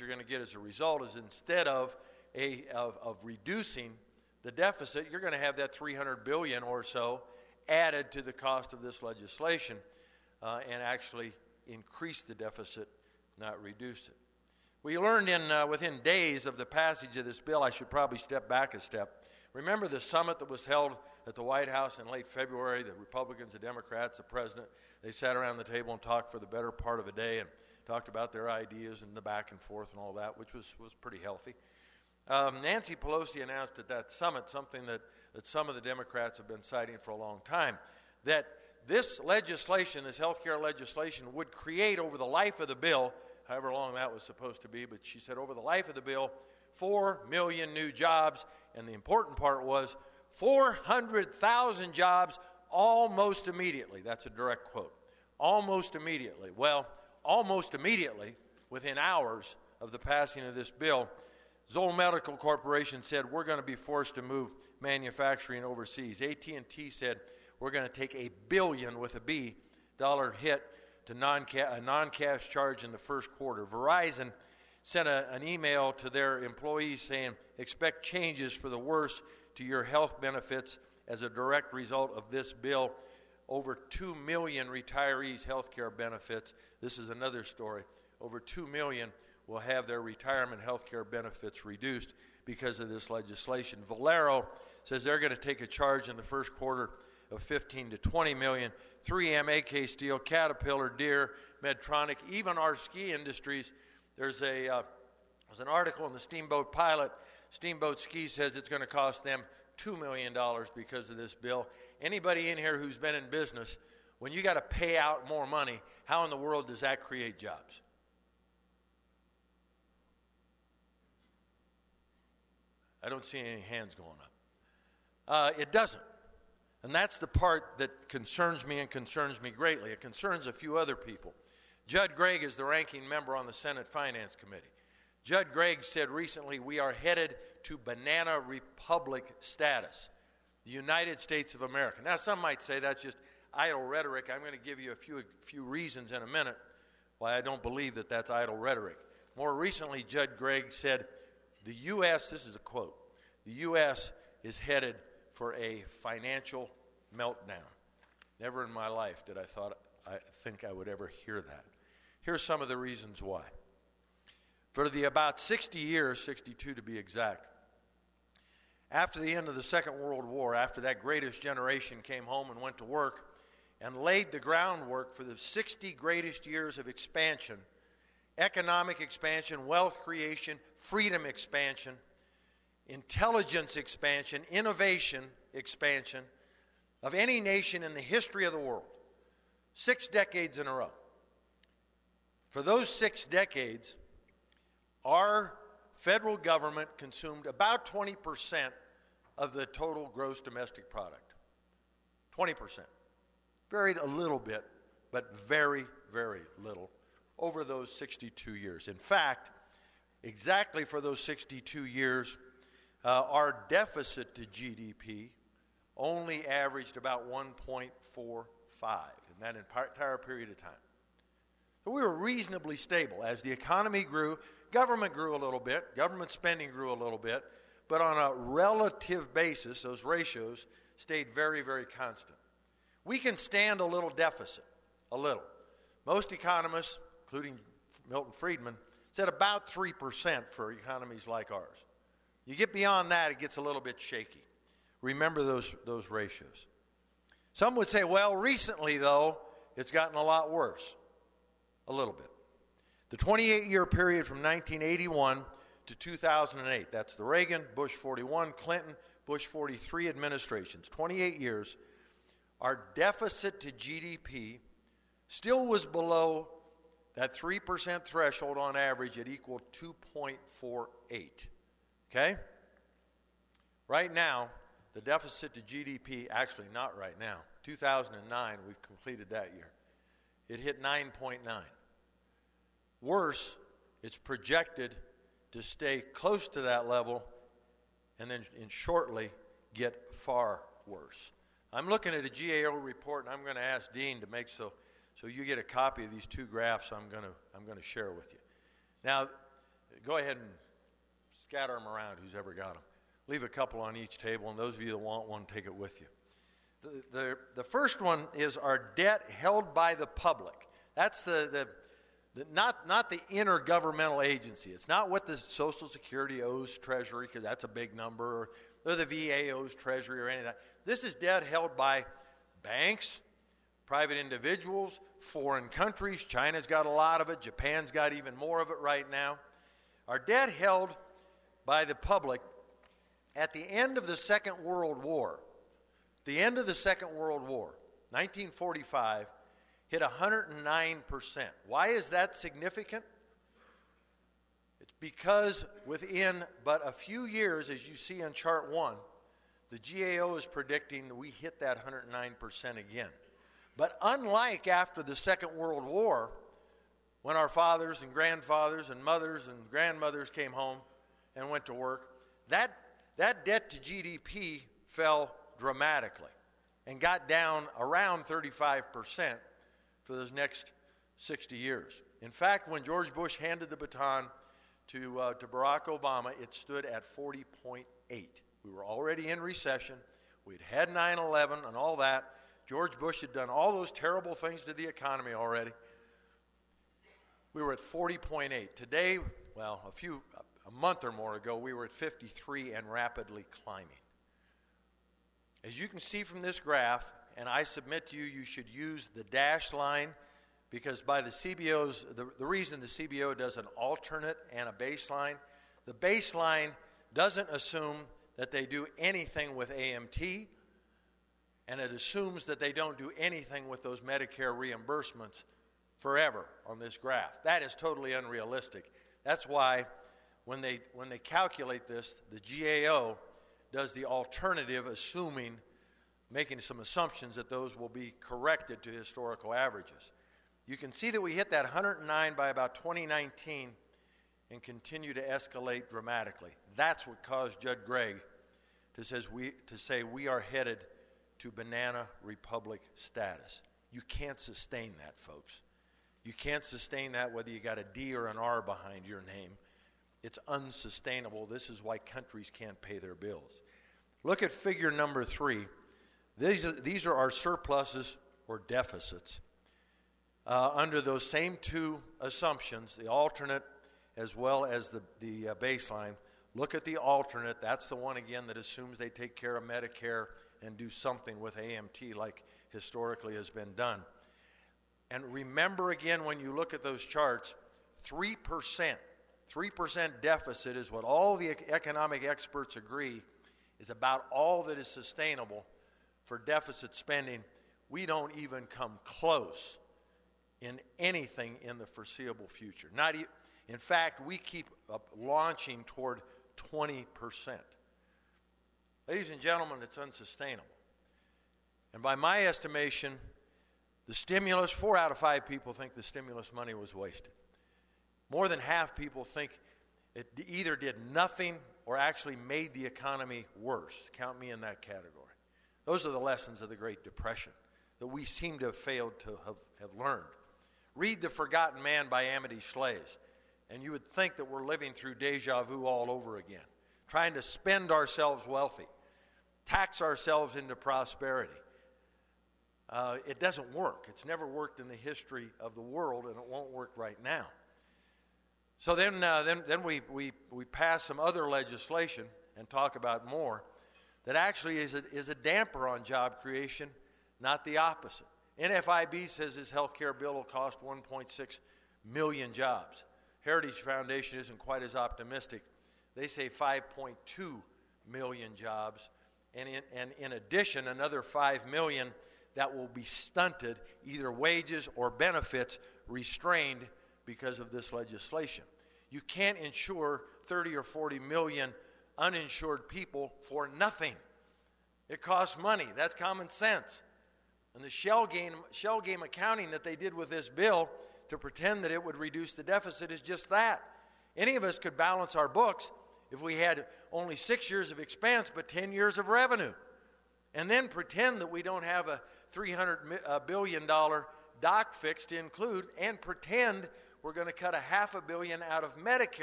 you're going to get as a result is instead of reducing the deficit, you're going to have that $300 billion or so added to the cost of this legislation and actually increase the deficit, not reduce it. We learned within days of the passage of this bill, I should probably step back a step. Remember the summit that was held at the White House in late February, the Republicans, the Democrats, the president, they sat around the table and talked for the better part of a day and talked about their ideas and the back and forth and all that, which was pretty healthy. Nancy Pelosi announced at that summit something that some of the Democrats have been citing for a long time, that this legislation, this health care legislation, would create over the life of the bill, however long that was supposed to be, but she said over the life of the bill, 4 million new jobs, and the important part was 400,000 jobs almost immediately. That's a direct quote. Almost immediately. Well, almost immediately, within hours of the passing of this bill, Zoll Medical Corporation said we're going to be forced to move manufacturing overseas. AT&T said we're going to take $1 billion with a B dollar hit to a non-cash charge in the first quarter. Verizon sent an email to their employees saying expect changes for the worse to your health benefits as a direct result of this bill. Over 2 million retirees' health care benefits. This is another story. Over 2 million will have their retirement health care benefits reduced because of this legislation. Valero says they're going to take a charge in the first quarter of 15 to 20 million. 3M, AK Steel, Caterpillar, Deere, Medtronic, even our ski industries. There's an article in the Steamboat Pilot. Steamboat Ski says it's going to cost them $2 million because of this bill. Anybody in here who's been in business, when you got to pay out more money, how in the world does that create jobs? I don't see any hands going up. It doesn't. And that's the part that concerns me and concerns me greatly. It concerns a few other people. Judd Gregg is the ranking member on the Senate Finance Committee. Judd Gregg said recently, we are headed to banana republic status, the United States of America. Now, some might say that's just idle rhetoric. I'm going to give you a few reasons in a minute why I don't believe that that's idle rhetoric. More recently, Judd Gregg said, the U.S., this is a quote, the U.S. is headed for a financial meltdown. Never in my life did I think I would ever hear that. Here's some of the reasons why. For the about 60 years, 62 to be exact, after the end of the Second World War, after that greatest generation came home and went to work and laid the groundwork for the 60 greatest years of expansion, economic expansion, wealth creation, freedom expansion, intelligence expansion, innovation expansion of any nation in the history of the world. 6 decades in a row. For those 6 decades, our federal government consumed about 20% of the total gross domestic product. 20%. Varied a little bit, but very, very little over those 62 years. In fact, exactly for those 62 years, our deficit to GDP only averaged about 1.45 in that entire period of time. So we were reasonably stable. As the economy grew, government grew a little bit, government spending grew a little bit, but on a relative basis, those ratios stayed very, very constant. We can stand a little deficit, a little. Most economists, including Milton Friedman, said about 3% for economies like ours. You get beyond that, it gets a little bit shaky. Remember those ratios. Some would say, well, recently, though, it's gotten a lot worse. A little bit. The 28-year period from 1981 to 2008, that's the Reagan, Bush 41, Clinton, Bush 43 administrations, 28 years, our deficit to GDP still was below that 3% threshold on average. It equaled 2.48. Okay? Right now, the deficit to GDP, actually not right now, 2009, we've completed that year. It hit 9.9. Worse, it's projected to stay close to that level and then shortly get far worse. I'm looking at a GAO report, and I'm going to ask Dean to make so you get a copy of these two graphs I'm going to share with you. Now, Go ahead and scatter them around, who's ever got them. Leave a couple on each table, and those of you that want one, take it with you. The first one is our debt held by the public. That's not the intergovernmental agency. It's not what the Social Security owes Treasury, because that's a big number, or the VA owes Treasury or any of that. This is debt held by banks, private individuals, foreign countries. China's got a lot of it. Japan's got even more of it right now. Our debt held by the public at the end of the Second World War, 1945, hit 109%. Why is that significant? It's because within but a few years, as you see on chart 1, the GAO is predicting that we hit that 109% again. But unlike after the Second World War, when our fathers and grandfathers and mothers and grandmothers came home and went to work, that debt to GDP fell dramatically and got down around 35% for those next 60 years. In fact, when George Bush handed the baton to Barack Obama, it stood at 40.8. We were already in recession. We'd had 9/11 and all that. George Bush had done all those terrible things to the economy already. We were at 40.8. Today, well, a month or more ago, we were at 53 and rapidly climbing. As you can see from this graph, and I submit to you, you should use the dashed line, because by the CBO's, the reason the CBO does an alternate and a baseline, the baseline doesn't assume that they do anything with AMT, and it assumes that they don't do anything with those Medicare reimbursements forever on this graph. That is totally unrealistic. That's why when they calculate this, the GAO does the alternative, making some assumptions that those will be corrected to historical averages. You can see that we hit that 109 by about 2019 and continue to escalate dramatically. That's what caused Judd Gregg to say we are headed to banana republic status. You can't sustain that, folks. You can't sustain that whether you got a D or an R behind your name. It's unsustainable. This is why countries can't pay their bills. Look at figure number 3. These are our surpluses or deficits. Under those same two assumptions, the alternate as well as the baseline, look at the alternate. That's the one, again, that assumes they take care of Medicare and do something with AMT like historically has been done. And remember again, when you look at those charts, 3% deficit is what all the economic experts agree is about all that is sustainable for deficit spending. We don't even come close in anything in the foreseeable future. In fact, we keep launching toward 20%. Ladies and gentlemen, it's unsustainable. And by my estimation, the stimulus, 4 out of 5 people think the stimulus money was wasted. More than half people think it either did nothing or actually made the economy worse. Count me in that category. Those are the lessons of the Great Depression that we seem to have failed to have learned. Read The Forgotten Man by Amity Shlaes, and you would think that we're living through deja vu all over again, trying to spend ourselves wealthy, tax ourselves into prosperity. It doesn't work. It's never worked in the history of the world, and it won't work right now. So then we pass some other legislation and talk about more that actually is a damper on job creation, not the opposite. NFIB says this health care bill will cost 1.6 million jobs. Heritage Foundation isn't quite as optimistic. They say 5.2 million jobs, and in addition, another 5 million that will be stunted, either wages or benefits restrained because of this legislation. You can't insure 30 or 40 million uninsured people for nothing. It costs money. That's common sense. And the shell game accounting that they did with this bill to pretend that it would reduce the deficit is just that. Any of us could balance our books if we had only 6 years of expense but 10 years of revenue. And then pretend that we don't have a $300 billion doc fix to include, and pretend we're going to cut $500 million out of Medicare.